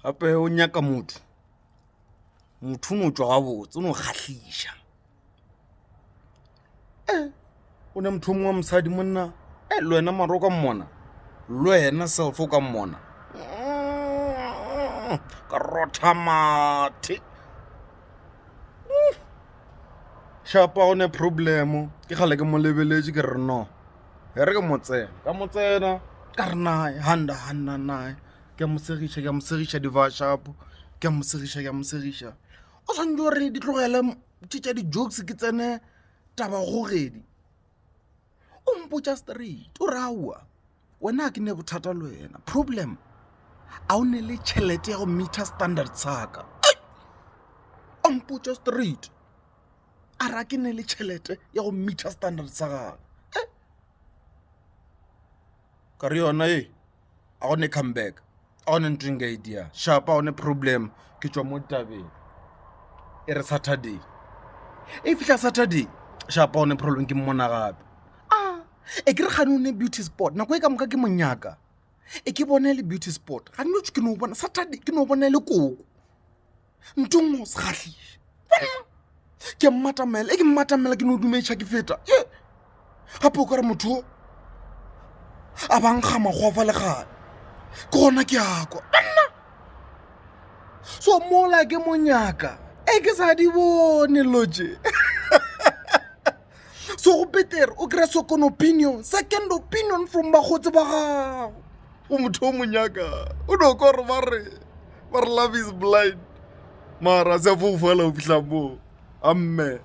gape o nyaka motho no tswa gabotse o no kgatlhiša o ne motho mongwe wa mosadi monna le wena maro ka mmona le wena selfo ka mmona ka rotha mathe shapa o ne problemo ke gale ke mo lebeletše ke re no e re ke motsena ka motsena ka re nae handa nae ke a mosegiša divashapo ke a mosegiša o tshwanetse gore di tlogele tša di-jokes ke tsene taba gogedi o mpotša straight o re aowa wena ke ne bothata le wena problem a o ne le tšhelete ya go meter standard saka o mpotša straight a ra ke ne le tšhelete ya go meter standard sa gaga ka re yona a gone comeback a gone ntweng idea shapa a gone problem ke tšwa mo tabeng e re Saturday e fihla Saturday shapa one problem ke mmona gape e ke re gane o ne beauty spot nako e ka moka ke monyaka e ke bone le beauty spot gane o ke no bona Saturday ke no bona le koko ntong o se gatlhiše ke mmatamela ke no dumetša ke feta gape o ka re motho a bankga magwafa le gane ke gona ke akwa so mola ke monyaka ke sa di bone loje so go betere o kry-a second opinion from bagotse ba gago o motho o monyaka o no kore ba re love is blind mara se a foufela o fitlha moo amme